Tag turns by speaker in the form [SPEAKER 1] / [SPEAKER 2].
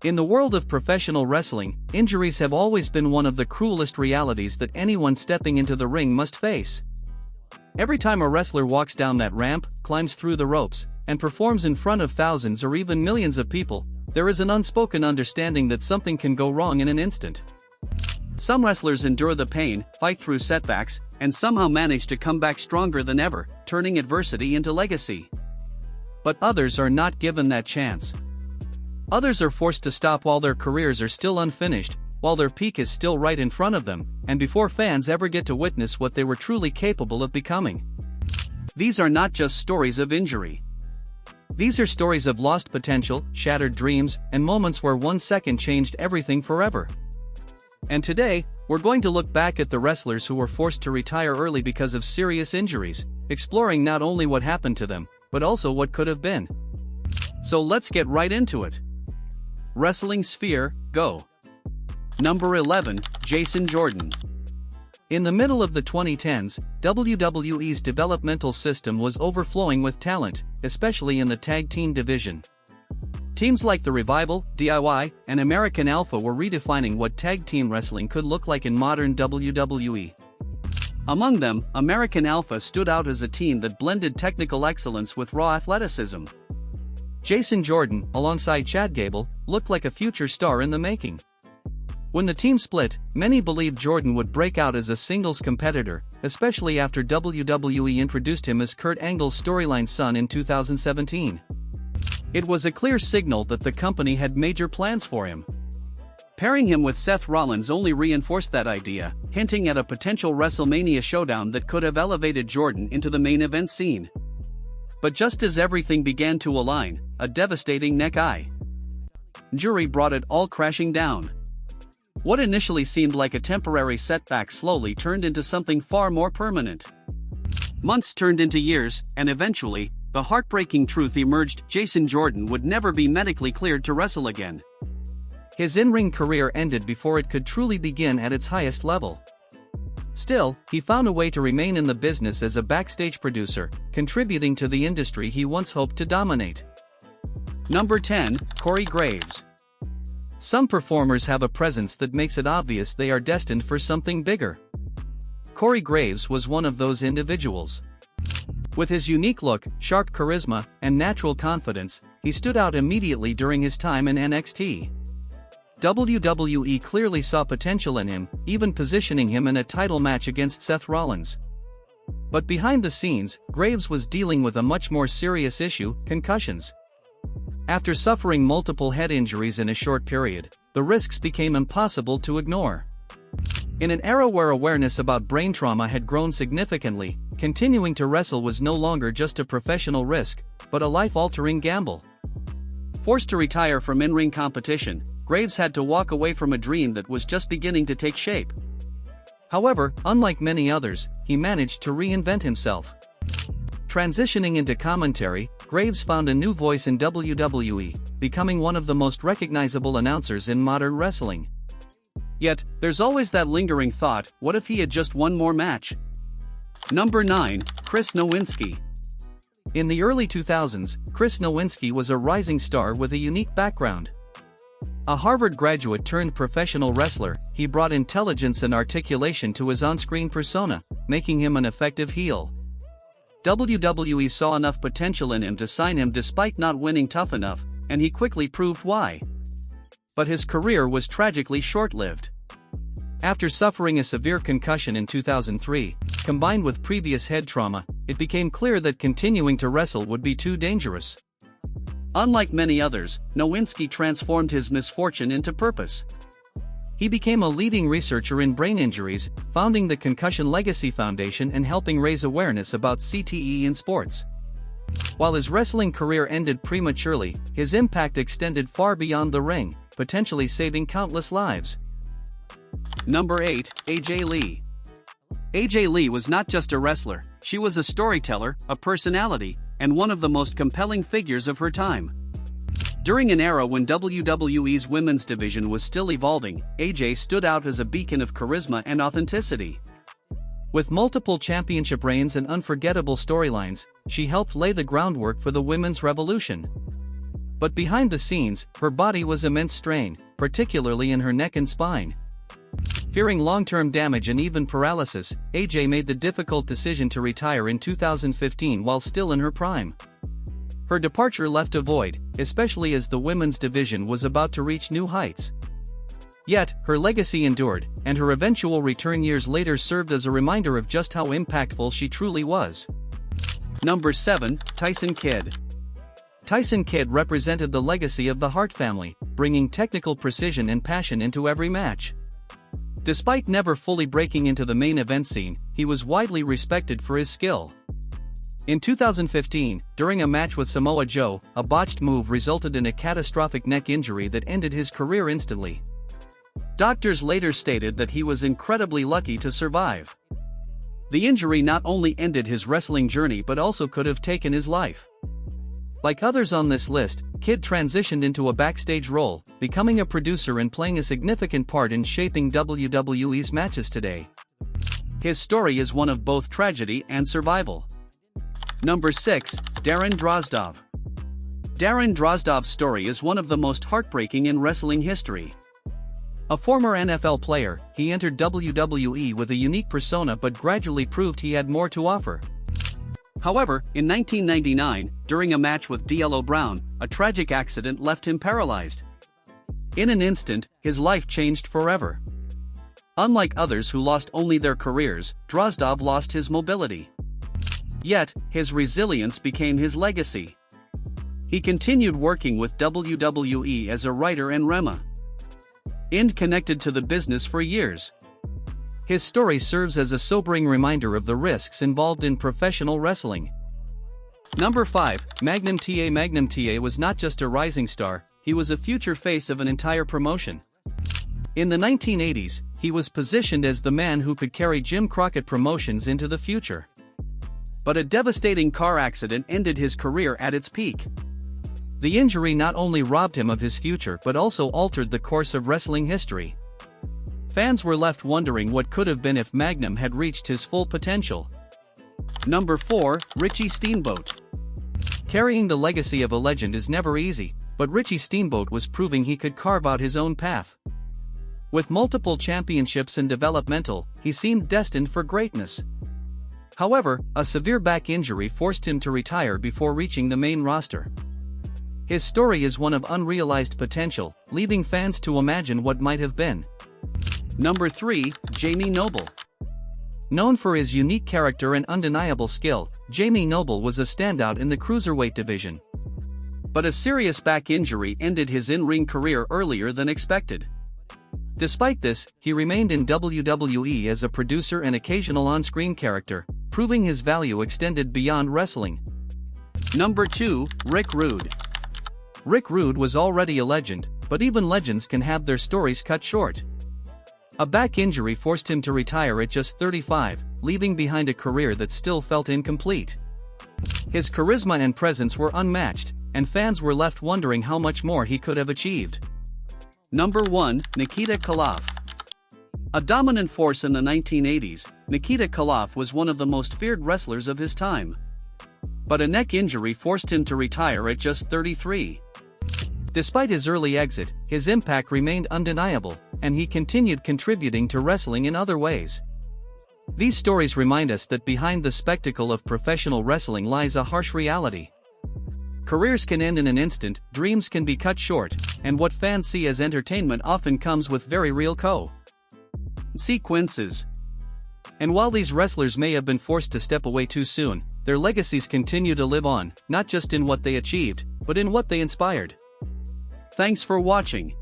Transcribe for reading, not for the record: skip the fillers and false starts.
[SPEAKER 1] In the world of professional wrestling, injuries have always been one of the cruelest realities that anyone stepping into the ring must face. Every time a wrestler walks down that ramp, climbs through the ropes, and performs in front of thousands or even millions of people, there is an unspoken understanding that something can go wrong in an instant. Some wrestlers endure the pain, fight through setbacks, and somehow manage to come back stronger than ever, turning adversity into legacy. But others are not given that chance. Others are forced to stop while their careers are still unfinished, while their peak is still right in front of them, and before fans ever get to witness what they were truly capable of becoming. These are not just stories of injury. These are stories of lost potential, shattered dreams, and moments where 1 second changed everything forever. And today, we're going to look back at the wrestlers who were forced to retire early because of serious injuries, exploring not only what happened to them, but also what could have been. So let's get right into it. Wrestling Sphere, go. Number 11, Jason Jordan. In the middle of the 2010s, WWE's developmental system was overflowing with talent, especially in the tag team division. Teams like The Revival, DIY, and American Alpha were redefining what tag team wrestling could look like in modern WWE. Among them, American Alpha stood out as a team that blended technical excellence with raw athleticism. Jason Jordan, alongside Chad Gable, looked like a future star in the making. When the team split, many believed Jordan would break out as a singles competitor, especially after WWE introduced him as Kurt Angle's storyline son in 2017. It was a clear signal that the company had major plans for him. Pairing him with Seth Rollins only reinforced that idea, hinting at a potential WrestleMania showdown that could have elevated Jordan into the main event scene. But just as everything began to align, a devastating neck-eye injury brought it all crashing down. What initially seemed like a temporary setback slowly turned into something far more permanent. Months turned into years, and eventually, the heartbreaking truth emerged: Jason Jordan would never be medically cleared to wrestle again. His in-ring career ended before it could truly begin at its highest level. Still, he found a way to remain in the business as a backstage producer, contributing to the industry he once hoped to dominate. Number 10, Corey Graves. Some performers have a presence that makes it obvious they are destined for something bigger. Corey Graves was one of those individuals. With his unique look, sharp charisma, and natural confidence, he stood out immediately during his time in NXT. WWE clearly saw potential in him, even positioning him in a title match against Seth Rollins. But behind the scenes, Graves was dealing with a much more serious issue: concussions. After suffering multiple head injuries in a short period, the risks became impossible to ignore. In an era where awareness about brain trauma had grown significantly, continuing to wrestle was no longer just a professional risk, but a life-altering gamble. Forced to retire from in-ring competition, Graves had to walk away from a dream that was just beginning to take shape. However, unlike many others, he managed to reinvent himself. Transitioning into commentary, Graves found a new voice in WWE, becoming one of the most recognizable announcers in modern wrestling. Yet, there's always that lingering thought: what if he had just one more match? Number 9, Chris Nowinski. In the early 2000s, Chris Nowinski was a rising star with a unique background. A Harvard graduate turned professional wrestler, he brought intelligence and articulation to his on-screen persona, making him an effective heel. WWE saw enough potential in him to sign him despite not winning Tough Enough, and he quickly proved why. But his career was tragically short-lived. After suffering a severe concussion in 2003, combined with previous head trauma, it became clear that continuing to wrestle would be too dangerous. Unlike many others, Nowinski transformed his misfortune into purpose. He became a leading researcher in brain injuries, founding the Concussion Legacy Foundation and helping raise awareness about CTE in sports. While his wrestling career ended prematurely, his impact extended far beyond the ring, potentially saving countless lives. Number 8, AJ Lee. AJ Lee was not just a wrestler, she was a storyteller, a personality, and one of the most compelling figures of her time. During an era when WWE's women's division was still evolving, AJ stood out as a beacon of charisma and authenticity. With multiple championship reigns and unforgettable storylines, she helped lay the groundwork for the women's revolution. But behind the scenes, her body was immense strain, particularly in her neck and spine. Fearing long-term damage and even paralysis, AJ made the difficult decision to retire in 2015 while still in her prime. Her departure left a void, especially as the women's division was about to reach new heights. Yet, her legacy endured, and her eventual return years later served as a reminder of just how impactful she truly was. Number 7, Tyson Kidd. Tyson Kidd represented the legacy of the Hart family, bringing technical precision and passion into every match. Despite never fully breaking into the main event scene, he was widely respected for his skill. In 2015, during a match with Samoa Joe, a botched move resulted in a catastrophic neck injury that ended his career instantly. Doctors later stated that he was incredibly lucky to survive. The injury not only ended his wrestling journey but also could have taken his life. Like others on this list, Kidd transitioned into a backstage role, becoming a producer and playing a significant part in shaping WWE's matches today. His story is one of both tragedy and survival. Number 6, Darren Drozdov. Darren Drozdov's story is one of the most heartbreaking in wrestling history. A former NFL player, he entered WWE with a unique persona but gradually proved he had more to offer. However, in 1999, during a match with D'Lo Brown, a tragic accident left him paralyzed. In an instant, his life changed forever. Unlike others who lost only their careers, Drozdov lost his mobility. Yet, his resilience became his legacy. He continued working with WWE as a writer and connected to the business for years. His story serves as a sobering reminder of the risks involved in professional wrestling. Number 5, Magnum TA. Magnum TA was not just a rising star, he was a future face of an entire promotion. In the 1980s, he was positioned as the man who could carry Jim Crockett Promotions into the future. But a devastating car accident ended his career at its peak. The injury not only robbed him of his future but also altered the course of wrestling history. Fans were left wondering what could have been if Magnum had reached his full potential. Number 4, Richie Steamboat. Carrying the legacy of a legend is never easy, but Richie Steamboat was proving he could carve out his own path. With multiple championships and developmental, he seemed destined for greatness. However, a severe back injury forced him to retire before reaching the main roster. His story is one of unrealized potential, leaving fans to imagine what might have been. Number 3, Jamie Noble. Known for his unique character and undeniable skill, Jamie Noble was a standout in the cruiserweight division. But a serious back injury ended his in-ring career earlier than expected. Despite this, he remained in WWE as a producer and occasional on-screen character, proving his value extended beyond wrestling. Number 2, Rick Rude. Rick Rude was already a legend, but even legends can have their stories cut short. A back injury forced him to retire at just 35, leaving behind a career that still felt incomplete. His charisma and presence were unmatched, and fans were left wondering how much more he could have achieved. Number 1, Nikita Koloff. A dominant force in the 1980s, Nikita Koloff was one of the most feared wrestlers of his time. But a neck injury forced him to retire at just 33. Despite his early exit, his impact remained undeniable, and he continued contributing to wrestling in other ways. These stories remind us that behind the spectacle of professional wrestling lies a harsh reality. Careers can end in an instant, dreams can be cut short, and what fans see as entertainment often comes with very real consequences. And while these wrestlers may have been forced to step away too soon, their legacies continue to live on, not just in what they achieved, but in what they inspired. Thanks for watching.